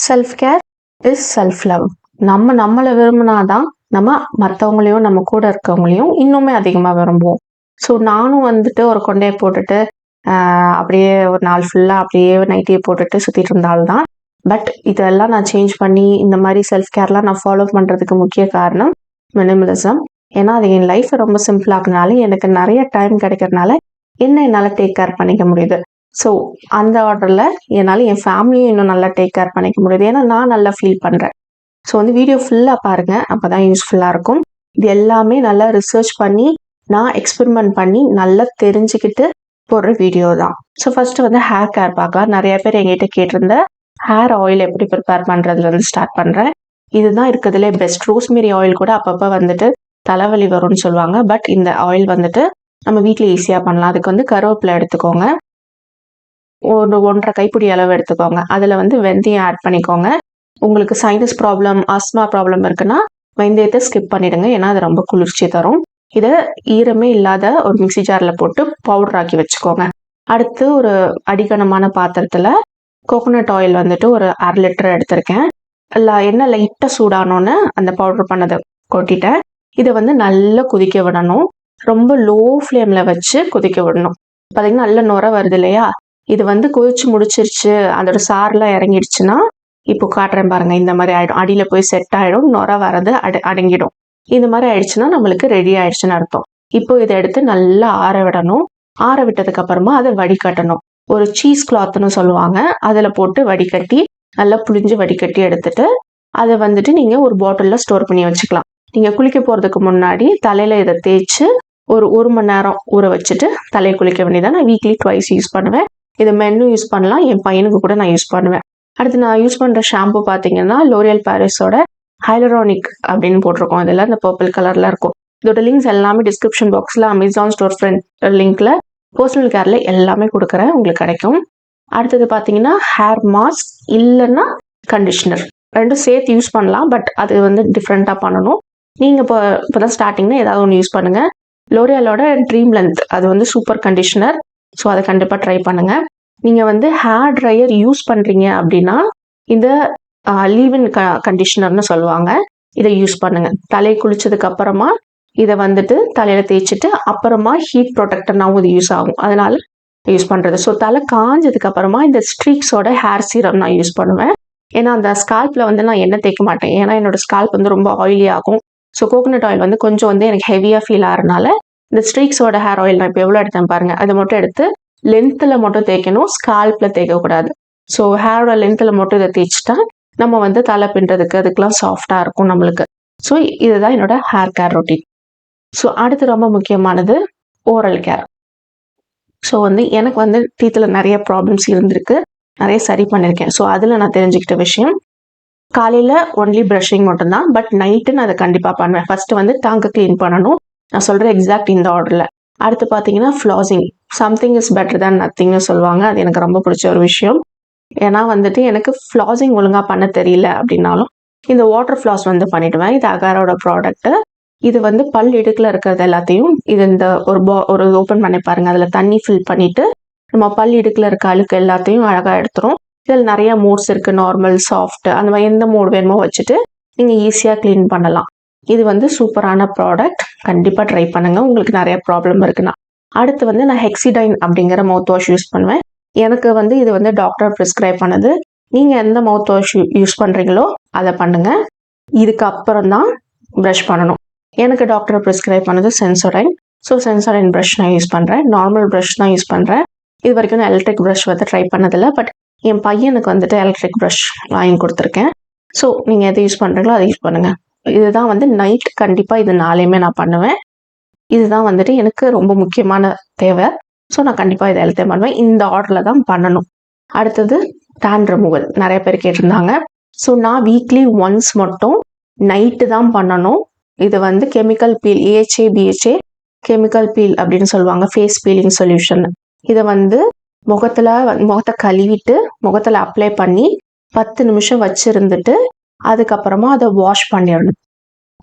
Self care is self love. நம்மளை விரும்பினாதான் நம்ம மற்றவங்களையும் நம்ம கூட இருக்கவங்களையும் இன்னுமே அதிகமாக விரும்புவோம். ஸோ நானும் வந்துட்டு ஒரு கொண்டையை போட்டுட்டு அப்படியே ஒரு நாள் ஃபுல்லாக அப்படியே நைட்டியை போட்டுட்டு சுற்றிட்டு இருந்தால்தான். பட் இதெல்லாம் நான் சேஞ்ச் பண்ணி இந்த மாதிரி செல்ஃப் கேர்லாம் நான் ஃபாலோ பண்ணுறதுக்கு முக்கிய காரணம் மினிமலிசம். ஏன்னா அது என் லைஃப்பை ரொம்ப சிம்பிளாக்குனால எனக்கு நிறைய டைம் கிடைக்கிறதுனால என்னால் டேக் கேர் பண்ணிக்க முடியுது. ஸோ அந்த ஆர்டரில் என்னால் என் ஃபேமிலியும் இன்னும் நல்லா டேக் கேர் பண்ணிக்க முடியுது. ஏன்னா நான் நல்லா ஃபீல் பண்ணுறேன். ஸோ வந்து வீடியோ ஃபுல்லாக பாருங்கள், அப்போ தான் யூஸ்ஃபுல்லாக இருக்கும். இது எல்லாமே நல்லா ரிசர்ச் பண்ணி நான் எக்ஸ்பெரிமெண்ட் பண்ணி நல்லா தெரிஞ்சுக்கிட்டு போடுற வீடியோ தான். ஸோ ஃபஸ்ட்டு வந்து ஹேர் கேர் பார்க்கலாம். நிறைய பேர் எங்கிட்ட கேட்டிருந்த ஹேர் ஆயில் எப்படி ப்ரிப்பேர் பண்ணுறதுலேருந்து ஸ்டார்ட் பண்ணுறேன். இதுதான் இருக்கிறதுலே பெஸ்ட். ரோஸ்மெரி ஆயில் கூட அப்பப்போ வந்துட்டு தலைவலி வரும்னு சொல்லுவாங்க. பட் இந்த ஆயில் வந்துட்டு நம்ம வீட்டில் ஈஸியாக பண்ணலாம். அதுக்கு வந்து கருவேப்பிலை எடுத்துக்கோங்க, ஒரு 1.5 கைப்பிடி அளவு எடுத்துக்கோங்க. அதில் வந்து வெந்தயம் ஆட் பண்ணிக்கோங்க. உங்களுக்கு சைனஸ் ப்ராப்ளம், ஆஸ்மா ப்ராப்ளம் இருக்குன்னா வெந்தயத்தை ஸ்கிப் பண்ணிடுங்க, ஏன்னா அது ரொம்ப குளிர்ச்சி தரும். இதை ஈரமே இல்லாத ஒரு மிக்சி ஜாரில் போட்டு பவுடர் ஆக்கி வச்சுக்கோங்க. அடுத்து ஒரு அடிகனமான பாத்திரத்தில் கோகோனட் ஆயில் வந்துட்டு ஒரு 1/2 லிட்டர் எடுத்திருக்கேன். எண்ணெய் லைட்டாக சூடானோன்னு அந்த பவுடர் பண்ணதை கொட்டிட்டேன். இதை வந்து நல்லா கொதிக்க விடணும். ரொம்ப லோ ஃப்ளேமில் வச்சு கொதிக்க விடணும். பார்த்தீங்கன்னா நல்ல நுரை வருது இல்லையா? இது வந்து கொதிச்சு முடிச்சிருச்சு, அதோட சாரெலாம் இறங்கிடுச்சுன்னா இப்போ காட்டுறேன் பாருங்கள். இந்த மாதிரி ஆகிடும், அடியில் போய் செட் ஆகிடும், நுரை வரது அடங்கிடும். இந்த மாதிரி ஆயிடுச்சுன்னா நம்மளுக்கு ரெடி ஆயிடுச்சுன்னு அர்த்தம். இப்போ இதை எடுத்து நல்லா ஆற விடணும். ஆற விட்டதுக்கு அப்புறமா அதை வடிகட்டணும். ஒரு சீஸ் கிளாத்னு சொல்லுவாங்க, அதில் போட்டு வடிகட்டி நல்லா புளிஞ்சு வடிகட்டி எடுத்துட்டு அதை வந்துட்டு நீங்கள் ஒரு பாட்டிலில் ஸ்டோர் பண்ணி வச்சுக்கலாம். நீங்கள் குளிக்க போகிறதுக்கு முன்னாடி தலையில் இதை தேய்ச்சி ஒரு மணி நேரம் ஊற வச்சுட்டு தலையை குளிக்க வேண்டியதான். நான் வீக்லி 2 யூஸ் பண்ணுவேன். இதை மென்னும் யூஸ் பண்ணலாம், என் பையனுக்கு கூட நான் யூஸ் பண்ணுவேன். அடுத்து நான் யூஸ் பண்ணுற ஷாம்பு பார்த்தீங்கன்னா லோரியல் பாரிஸோட ஹைலரானிக் அப்படின்னு போட்டிருக்கோம். இதெல்லாம் இந்த பர்பிள் கலரில் இருக்கும். இதோட லிங்க்ஸ் எல்லாமே டிஸ்கிரிப்ஷன் பாக்ஸில், அமேசான் ஸ்டோர் ஃப்ரெண்ட் லிங்க்ல, பர்சனல் கேரில் எல்லாமே கொடுக்குறேன், உங்களுக்கு கிடைக்கும். அடுத்தது பார்த்தீங்கன்னா ஹேர் மாஸ்க் இல்லைன்னா கண்டிஷ்னர், ரெண்டும் சேர்த்து யூஸ் பண்ணலாம். பட் அது வந்து டிஃப்ரெண்ட்டாக பண்ணணும். நீங்கள் இப்போ தான் ஸ்டார்டிங்னா ஏதாவது ஒன்று யூஸ் பண்ணுங்கள். லோரியலோட ட்ரீம் லென்த் அது வந்து சூப்பர் கண்டிஷ்னர். ஸோ அதை கண்டிப்பாக ட்ரை பண்ணுங்கள். நீங்கள் வந்து ஹேர் ட்ரையர் யூஸ் பண்ணுறீங்க அப்படின்னா இந்த லீவ்-இன் கண்டிஷ்னர்னு சொல்லுவாங்க, இதை யூஸ் பண்ணுங்கள். தலையை குளிச்சதுக்கு அப்புறமா இதை வந்துட்டு தலையில் தேய்ச்சிட்டு அப்புறமா ஹீட் ப்ரொடெக்டர்னாகவும் இது யூஸ் ஆகும், அதனால யூஸ் பண்ணுறது. ஸோ தலை காஞ்சதுக்கு அப்புறமா இந்த ஸ்ட்ரீக்ஸோட ஹேர் சீரம் நான் யூஸ் பண்ணுவேன். ஏன்னா அந்த ஸ்கால்பில் வந்து நான் எண்ணெய் தேய்க்க மாட்டேன், ஏன்னா என்னோட ஸ்கால்ப் வந்து ரொம்ப ஆயிலி ஆகும். ஸோ கோகோனட் ஆயில் வந்து கொஞ்சம் வந்து எனக்கு ஹெவியாக ஃபீல் ஆகிறதுனால இந்த ஸ்ட்ரீக்ஸோட ஹேர் ஆயில் நான் இப்போ எவ்வளோ எடுத்தேன் பாருங்கள், அதை மட்டும் எடுத்து லென்த்தில் மட்டும் தேய்க்கணும், ஸ்கால்பில் தேய்க்கக்கூடாது. ஸோ ஹேரோட லென்த்தில் மட்டும் இதை தேய்ச்சிட்டா நம்ம வந்து தலை பின்னுறதுக்கு அதுக்கெலாம் சாஃப்டாக இருக்கும் நம்மளுக்கு. ஸோ இதுதான் என்னோட ஹேர் கேர் ரொட்டீன். ஸோ அடுத்து ரொம்ப முக்கியமானது ஓரல் கேர். ஸோ வந்து எனக்கு வந்து டீத்தில் நிறைய ப்ராப்ளம்ஸ் இருந்திருக்கு, நிறைய சரி பண்ணியிருக்கேன். ஸோ அதில் நான் தெரிஞ்சுக்கிட்ட விஷயம், காலையில் ஒன்லி ப்ரஷிங் மட்டும்தான். பட் நைட்டு நான் அதை கண்டிப்பாக பண்ணுவேன். ஃபஸ்ட்டு வந்து டங்கை க்ளீன் பண்ணணும், நான் சொல்கிற எக்ஸாக்ட் இந்த ஆர்டரில். அடுத்து பார்த்தீங்கன்னா flossing. Something is better than நத்திங்னு சொல்லுவாங்க, அது எனக்கு ரொம்ப பிடிச்ச ஒரு விஷயம். ஏன்னா வந்துட்டு எனக்கு ஃப்ளாசிங் ஒழுங்காக பண்ண தெரியல அப்படின்னாலும் இந்த வாட்டர் ஃப்ளாஸ் வந்து பண்ணிவிடுவேன். இது அகாரோட ப்ராடக்ட்டு. இது வந்து பல் இடுக்கில் இருக்கிறது எல்லாத்தையும் இது இந்த ஒரு ஓப்பன் பண்ணி பாருங்கள், அதில் தண்ணி ஃபில் பண்ணிவிட்டு நம்ம பல் இடுக்கில் இருக்க அழுக்கு எல்லாத்தையும் அழகாக எடுத்துரும். இதில் நிறைய மோட்ஸ் இருக்குது, நார்மல், சாஃப்ட், அந்த மாதிரி எந்த மோட் வேணுமோ வச்சுட்டு நீங்கள் ஈஸியாக க்ளீன் பண்ணலாம். இது வந்து சூப்பரான ப்ராடக்ட், கண்டிப்பாக ட்ரை பண்ணுங்கள் உங்களுக்கு நிறைய ப்ராப்ளம் இருக்குன்னா. அடுத்து வந்து நான் ஹெக்ஸிடைன் அப்படிங்கிற மவுத் வாஷ் யூஸ் பண்ணுவேன். எனக்கு வந்து இது வந்து டாக்டர் ப்ரிஸ்கிரைப் பண்ணது. நீங்கள் எந்த மவுத் வாஷ் யூஸ் பண்ணுறீங்களோ அதை பண்ணுங்கள். இதுக்கப்புறம் தான் ப்ரஷ் பண்ணணும். எனக்கு டாக்டர் ப்ரிஸ்கிரைப் பண்ணது சென்சோடைன். ஸோ சென்சோடைன் ப்ரஷ் நான் யூஸ் பண்ணுறேன். நார்மல் ப்ரஷ் தான் யூஸ் பண்ணுறேன். இது வரைக்கும் நான் எலக்ட்ரிக் ப்ரஷ் வந்து ட்ரை பண்ணதில்லை. பட் என் பையனுக்கு வந்துட்டு எலக்ட்ரிக் ப்ரஷ் வாங்கி கொடுத்துருக்கேன். ஸோ நீங்கள் எது யூஸ் பண்ணுறீங்களோ அதை யூஸ் பண்ணுங்கள். இதுதான் வந்து நைட் கண்டிப்பாக இது நாளையுமே நான் பண்ணுவேன். இதுதான் வந்துட்டு எனக்கு ரொம்ப முக்கியமான தேவை. ஸோ நான் கண்டிப்பாக இதை எல்லாத்தையும் பண்ணுவேன். இந்த ஆர்டரில் தான் பண்ணணும். அடுத்தது டேன் ரிமூவல், நிறைய பேர் கேட்டிருந்தாங்க. ஸோ நான் வீக்லி ஒன்ஸ் மட்டும் நைட்டு தான் பண்ணணும். இது வந்து chemical feel, AHA BHA chemical feel அப்படின்னு சொல்லுவாங்க, ஃபேஸ் பீலிங் சொல்யூஷன். இதை வந்து முகத்தை கழுவிட்டு முகத்தில் அப்ளை பண்ணி 10 நிமிஷம் வச்சுருந்துட்டு அதுக்கப்புறமா அதை வாஷ் பண்ணிடணும்.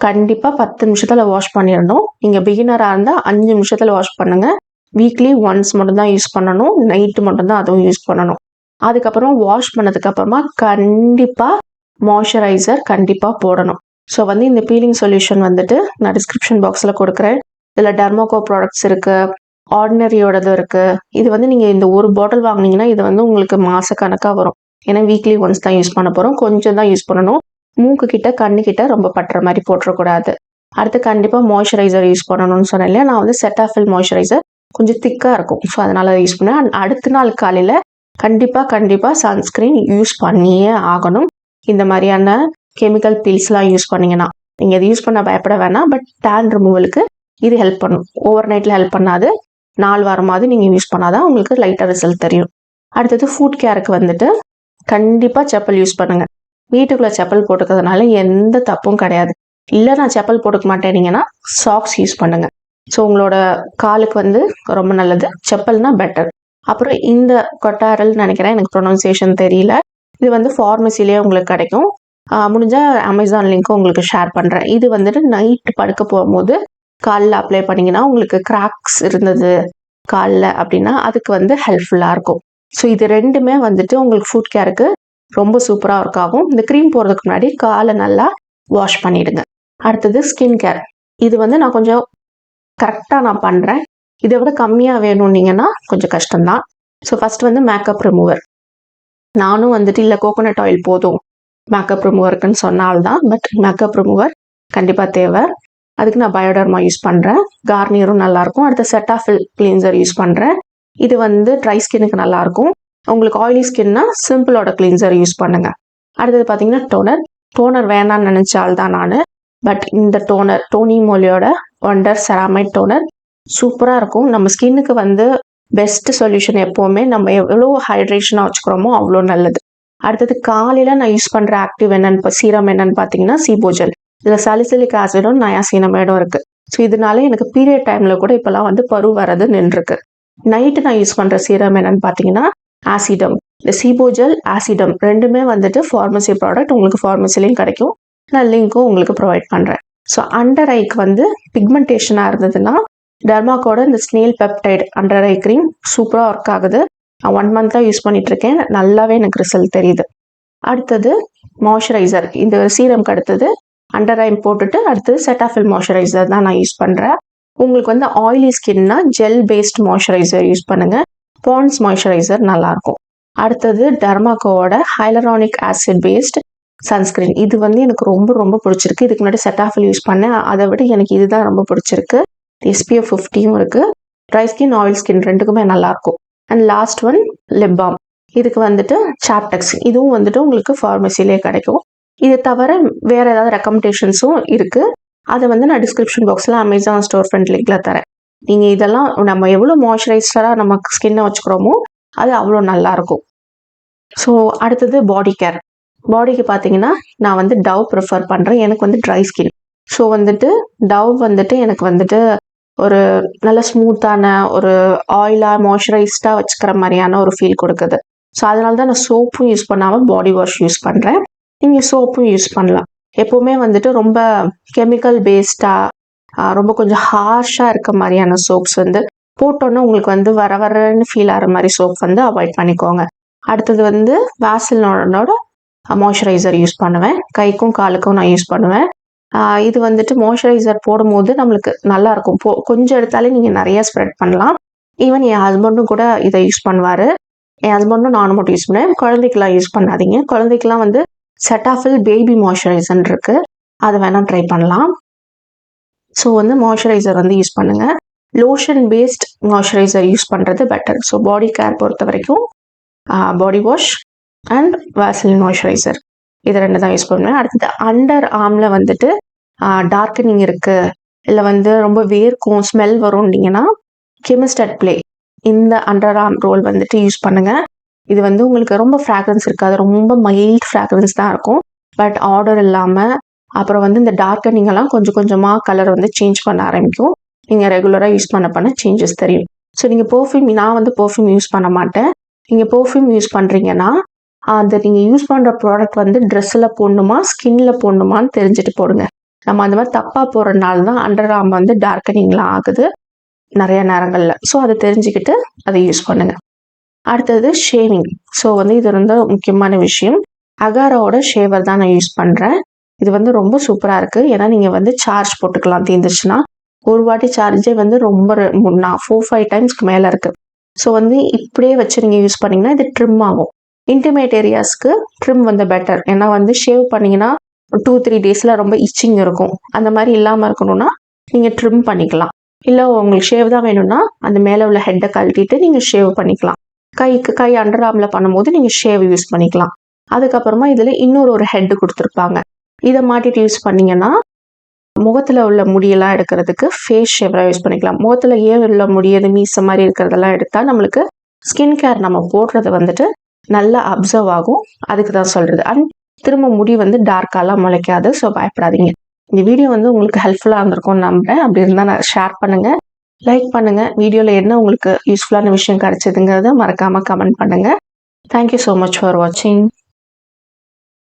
கண்டிப்பாக 10 நிமிஷத்தில் வாஷ் பண்ணிடணும். நீங்கள் பிகினராக இருந்தால் 5 நிமிஷத்தில் வாஷ் பண்ணுங்கள். வீக்லி ஒன்ஸ் மட்டும்தான் யூஸ் பண்ணணும். நைட்டு மட்டும்தான் அதுவும் யூஸ் பண்ணணும். அதுக்கப்புறம் வாஷ் பண்ணதுக்கப்புறமா கண்டிப்பாக மாய்ஸ்சரைசர் கண்டிப்பாக போடணும். ஸோ வந்து இந்த பீலிங் சொல்யூஷன் வந்துட்டு நான் டிஸ்கிரிப்ஷன் பாக்ஸில் கொடுக்குறேன். இதில் டெர்மோகோ ப்ராடக்ட்ஸ் இருக்குது, ஆர்டினரியோடது இருக்குது. இது வந்து நீங்கள் இந்த ஒரு பாட்டில் வாங்கினீங்கன்னா இது வந்து உங்களுக்கு மாதக்கணக்காக வரும். ஏன்னா வீக்லி ஒன்ஸ் தான் யூஸ் பண்ண போகிறோம், கொஞ்சம் தான் யூஸ் பண்ணணும். மூக்கு கிட்ட கண்ணு கிட்ட ரொம்ப பட்டுற மாதிரி போட்டுறக்கூடாது. அடுத்து கண்டிப்பாக மாய்ஸ்சரைசர் யூஸ் பண்ணணும்னு சொன்னேன் இல்லையா, நான் வந்து செட்டாஃபில் மாய்ஸ்சரைசர் கொஞ்சம் திக்காக இருக்கும், ஸோ அதனால் அதை யூஸ் பண்ணேன். அடுத்த நாள் காலையில் கண்டிப்பாக சன்ஸ்க்ரீன் யூஸ் பண்ணியே ஆகணும். இந்த மாதிரியான கெமிக்கல் பீல்ஸ்லாம் யூஸ் பண்ணிங்கன்னா நீங்கள் இது யூஸ் பண்ண பயப்பட வேணாம். பட் டேன் ரிமூவலுக்கு இது ஹெல்ப் பண்ணும். ஓவர் நைட்டில் ஹெல்ப் பண்ணாது, 4 வாரமாவது நீங்கள் யூஸ் பண்ணாதான் உங்களுக்கு லைட்டாக ரிசல்ட் தெரியும். அடுத்தது ஃபுட் கேருக்கு வந்துட்டு கண்டிப்பாக செப்பல் யூஸ் பண்ணுங்கள். வீட்டுக்குள்ளே செப்பல் போட்டுக்கிறதுனால எந்த தப்பும் கிடையாது. இல்லை நான் செப்பல் போட்டுக்க மாட்டேனீங்கன்னா சாக்ஸ் யூஸ் பண்ணுங்கள். ஸோ உங்களோட காலுக்கு வந்து ரொம்ப நல்லது. செப்பல்னா பெட்டர். அப்புறம் இந்த கொட்டாரல் நினைக்கிறேன், எனக்கு ப்ரொனன்சியேஷன் தெரியல. இது வந்து ஃபார்மசிலேயே உங்களுக்கு கிடைக்கும். முடிஞ்சால் அமேசான் லிங்க்கும் உங்களுக்கு ஷேர் பண்ணுறேன். இது வந்துட்டு நைட்டு படுக்க போகும்போது காலில் அப்ளை பண்ணிங்கன்னா உங்களுக்கு கிராக்ஸ் இருந்தது காலில் அப்படின்னா அதுக்கு வந்து ஹெல்ப்ஃபுல்லாக இருக்கும். ஸோ இது ரெண்டுமே வந்துட்டு உங்களுக்கு ஃபுட் கேருக்கு ரொம்ப சூப்பராக ஒர்க் ஆகும். இந்த க்ரீம் போடுறதுக்கு முன்னாடி காலை நல்லா வாஷ் பண்ணிவிடுங்க. அடுத்தது ஸ்கின் கேர். இது வந்து நான் கொஞ்சம் கரெக்டாக நான் பண்ணுறேன். இதை விட கம்மியாக வேணும்னீங்கன்னா கொஞ்சம் கஷ்டம்தான். ஸோ ஃபஸ்ட் வந்து மேக்கப் ரிமூவர். நானும் வந்துட்டு இல்லை கோகோனட் ஆயில் போதும் மேக்கப் ரிமூவருக்குன்னு சொன்னால்தான், பட் மேக்கப் ரிமூவர் கண்டிப்பாக தேவை. அதுக்கு நான் பயோடர்மா யூஸ் பண்ணுறேன். கார்னியரும் நல்லாயிருக்கும். அடுத்த செட்டாஃபில் கிளீன்சர் யூஸ் பண்ணுறேன். இது வந்து ட்ரை ஸ்கின்னுக்கு நல்லாயிருக்கும். உங்களுக்கு ஆயிலி ஸ்கின்னா சிம்பிளோட கிளீன்சர் யூஸ் பண்ணுங்கள். அடுத்தது பார்த்தீங்கன்னா டோனர் வேணான்னு நினச்சால் தான் நான். பட் இந்த டோனி மோலியோட ஒண்டர் செராமைட் டோனர் சூப்பராக இருக்கும். நம்ம ஸ்கின்னுக்கு வந்து பெஸ்ட் சொல்யூஷன். எப்போவுமே நம்ம எவ்வளோ ஹைட்ரேஷனாக வச்சுக்கிறோமோ அவ்வளோ நல்லது. அடுத்தது காலையில் நான் யூஸ் பண்ணுற ஆக்டிவ் சீரம் என்னன்னு பார்த்தீங்கன்னா சீபோஜெல். இதில் சாலிசிலிக் ஆசிடும் நயாசினமேடும் இருக்குது. ஸோ இதனால எனக்கு பீரியட் டைமில் கூட இப்போலாம் வந்து பரு வரது நின்றுருக்கு. நைட்டு நான் யூஸ் பண்ணுற சீரம் என்னன்னு பார்த்தீங்கன்னா ஆசிடம். இந்த சீபோஜெல் ஆசிடம் ரெண்டுமே வந்துட்டு ஃபார்மசி ப்ராடக்ட், உங்களுக்கு ஃபார்மசிலையும் கிடைக்கும். நான் லிங்க்கும் உங்களுக்கு ப்ரொவைட் பண்ணுறேன். ஸோ அண்டர் ஐக்கு வந்து பிக்மெண்டேஷனாக இருந்ததுன்னா டெர்மாக்கோட இந்த snail peptide under eye cream சூப்பராக ஒர்க் ஆகுது. நான் 1 மந்த்தாக யூஸ் பண்ணிகிட்ருக்கேன். நல்லாவே எனக்கு ரிசல்ட் தெரியுது. அடுத்தது மாய்ஸ்சரைசர். இந்த சீரம்க்கு அடுத்தது அண்டர் ஐ போட்டுட்டு அடுத்தது செட்டாஃபில் மாய்ஸ்சரைசர் தான் நான் யூஸ் பண்ணுறேன். உங்களுக்கு வந்து ஆயிலி ஸ்கின்னா ஜெல் பேஸ்ட் மாய்ஸ்சரைசர் யூஸ் பண்ணுங்கள். பாண்ட்ஸ் மாய்ஸ்சரைசர் நல்லாயிருக்கும். அடுத்தது டெர்மாக்கோவோட ஹைலரானிக் ஆசிட் பேஸ்ட் சன்ஸ்கிரீன். இது வந்து எனக்கு ரொம்ப பிடிச்சிருக்கு. இதுக்கு முன்னாடி செட்டாஃபில் யூஸ் பண்ணேன், அதை விட எனக்கு இதுதான் ரொம்ப பிடிச்சிருக்கு. SPF 50யும் இருக்குது. ட்ரை ஸ்கின் ஆயில் ஸ்கின் ரெண்டுக்குமே நல்லாயிருக்கும். And last one lip balm. இதுக்கு வந்துட்டு சாப்டெக்ஸ். இதுவும் வந்துட்டு உங்களுக்கு ஃபார்மசிலே கிடைக்கும். இது தவிர வேறு ஏதாவது ரெக்கமெண்டேஷன்ஸும் இருக்குது. அதை வந்து நான் டிஸ்கிரிப்ஷன் பாக்ஸில் அமேசான் ஸ்டோர் ஃப்ரண்ட் லிங்கில் தரேன். நீங்கள் இதெல்லாம் நம்ம எவ்வளோ மாய்ஸ்சரைசராக நம்ம ஸ்கின்னை வச்சுக்கிறோமோ அது அவ்வளோ நல்லாயிருக்கும். ஸோ அடுத்தது பாடி கேர். பாடிக்கு பார்த்தீங்கன்னா நான் வந்து டவ் ப்ரிஃபர் பண்ணுறேன். எனக்கு வந்து ட்ரை ஸ்கின். ஸோ வந்துட்டு டவ் வந்துட்டு எனக்கு வந்துட்டு ஒரு நல்ல ஸ்மூத்தான ஒரு ஆயிலாக மாய்ஸ்சரைஸ்டாக வச்சுக்கிற மாதிரியான ஒரு ஃபீல் கொடுக்குது. ஸோ அதனால தான் நான் சோப்பும் யூஸ் பண்ணாமல் பாடி வாஷ் யூஸ் பண்ணுறேன். நீங்கள் சோப்பும் யூஸ் பண்ணலாம். எப்போவுமே வந்துட்டு ரொம்ப கெமிக்கல் பேஸ்டாக ரொம்ப கொஞ்சம் ஹார்ஷாக இருக்க மாதிரியான சோப்ஸ் வந்து போட்டோன்னே உங்களுக்கு வந்து வரன்னு ஃபீல் ஆகிற மாதிரி சோப் வந்து அவாய்ட் பண்ணிக்கோங்க. அடுத்தது வந்து வாசலினோட மாய்ஸ்சரைசர் யூஸ் பண்ணுவேன். கைக்கும் காலுக்கும் நான் யூஸ் பண்ணுவேன். இது வந்துட்டு மாய்ஸ்சரைசர் போடும்போது நம்மளுக்கு நல்லாயிருக்கும். கொஞ்சம் எடுத்தாலே நீங்கள் நிறைய ஸ்ப்ரெட் பண்ணலாம். ஈவன் என் ஹஸ்பண்டும் கூட இதை யூஸ் பண்ணுவார். என் ஹஸ்பண்டும் நானும் மட்டும் யூஸ் பண்ணுவேன். குழந்தைக்கெலாம் யூஸ் பண்ணாதீங்க. குழந்தைக்கெலாம் வந்து செட்டாஃபில் பேபி மாய்ஸ்சரைசர் இருக்குது, அதை வேணால் ட்ரை பண்ணலாம். ஸோ வந்து மாய்ஸ்சரைசர் வந்து யூஸ் பண்ணுங்கள். லோஷன் பேஸ்ட் மாய்ஸ்சரைசர் யூஸ் பண்ணுறது பெட்டர். ஸோ பாடி கேர் பொறுத்த வரைக்கும் பாடி வாஷ் அண்ட் வாசலின் மாய்ஸ்சரைசர் இது 2 தான் யூஸ் பண்ணுவேன். அடுத்தது அண்டர் ஆர்மில் வந்துட்டு டார்க்கனிங் இருக்குது, இல்லை வந்து ரொம்ப வேர்க்கும் ஸ்மெல் வரும்னீங்கன்னா கெமிஸ்ட் அட் ப்ளே இந்த அண்டர் ஆர்ம் ரோல் வந்துட்டு யூஸ் பண்ணுங்கள். இது வந்து உங்களுக்கு ரொம்ப ஃப்ராக்ரன்ஸ் இருக்காது, ரொம்ப மைல்ட் ஃப்ராக்ரன்ஸ் தான் இருக்கும். பட் ஆர்டர் இல்லாமல் அப்புறம் வந்து இந்த டார்க்கனிங் எல்லாம் கொஞ்சம் கொஞ்சமாக கலர் வந்து சேஞ்ச் பண்ண ஆரம்பிக்கும். நீங்கள் ரெகுலராக யூஸ் பண்ண சேஞ்சஸ் தெரியும். ஸோ நீங்கள் பெர்ஃப்யூம், நான் வந்து பெர்ஃப்யூம் யூஸ் பண்ண மாட்டேன். நீங்கள் பெர்ஃப்யூம் யூஸ் பண்ணுறீங்கன்னா அந்த நீங்கள் யூஸ் பண்ணுற ப்ராடக்ட் வந்து ட்ரெஸ்ஸில் போடணுமா ஸ்கின்னில் போடணுமான்னு தெரிஞ்சுட்டு போடுங்க. நம்ம அந்த மாதிரி தப்பாக போடுறதுனால தான் அண்டர் ஆர்ம் வந்து டார்க்கனிங்லாம் ஆகுது நிறைய நேரங்களில். ஸோ அதை தெரிஞ்சுக்கிட்டு அதை யூஸ் பண்ணுங்கள். அடுத்தது ஷேவிங். ஸோ வந்து இது ரொம்ப முக்கியமான விஷயம். அகாராவோட ஷேவர் தான் நான் யூஸ் பண்ணுறேன். இது வந்து ரொம்ப சூப்பராக இருக்குது. ஏன்னா நீங்கள் வந்து சார்ஜ் போட்டுக்கலாம் தீர்ந்துச்சுன்னா. ஒரு வாட்டி சார்ஜே வந்து ரொம்ப 4-5 டைம்ஸ்க்கு மேலே இருக்குது. ஸோ வந்து இப்படியே வச்சு நீங்கள் யூஸ் பண்ணிங்கன்னா இது ட்ரிம் ஆகும். இன்டிமேட் ஏரியாஸ்க்கு ட்ரிம் வந்து பெட்டர். ஏன்னா வந்து ஷேவ் பண்ணிங்கன்னா 2-3 டேஸில் ரொம்ப இச்சிங் இருக்கும். அந்த மாதிரி இல்லாமல் இருக்கணும்னா நீங்கள் ட்ரிம் பண்ணிக்கலாம். இல்லை உங்களுக்கு ஷேவ் தான் வேணும்னா அந்த மேலே உள்ள ஹெட்டை கழட்டிட்டு நீங்கள் ஷேவ் பண்ணிக்கலாம். கை அண்டர் ஆர்மில் பண்ணும்போது நீங்கள் ஷேவ் யூஸ் பண்ணிக்கலாம். அதுக்கப்புறமா இதில் இன்னொரு ஹெட்டு கொடுத்துருப்பாங்க. இதை மாட்டிட்டு யூஸ் பண்ணிங்கன்னா முகத்தில் உள்ள முடியெல்லாம் எடுக்கிறதுக்கு ஃபேஸ் ஷேவராக யூஸ் பண்ணிக்கலாம். முகத்தில் ஏன் உள்ள முடியாது மீச மாதிரி இருக்கிறதெல்லாம் எடுத்தால் நம்மளுக்கு ஸ்கின் கேர் நம்ம போடுறது வந்துட்டு நல்லா அப்சர்வ் ஆகும். அதுக்கு தான் சொல்கிறது. அண்ட் திரும்ப முடி வந்து டார்க்காலாம் முளைக்காது. ஸோ பயப்படாதீங்க. இந்த வீடியோ வந்து உங்களுக்கு ஹெல்ப்ஃபுல்லாக இருந்திருக்கும்னு நம்புறேன். அப்படி இருந்தால் நான் ஷேர் பண்ணுங்கள், லைக் பண்ணுங்கள். வீடியோவில் என்ன உங்களுக்கு யூஸ்ஃபுல்லான விஷயம் கிடைச்சதுங்கிறத மறக்காமல் கமெண்ட் பண்ணுங்கள். தேங்க்யூ ஸோ மச் ஃபார் வாட்சிங்.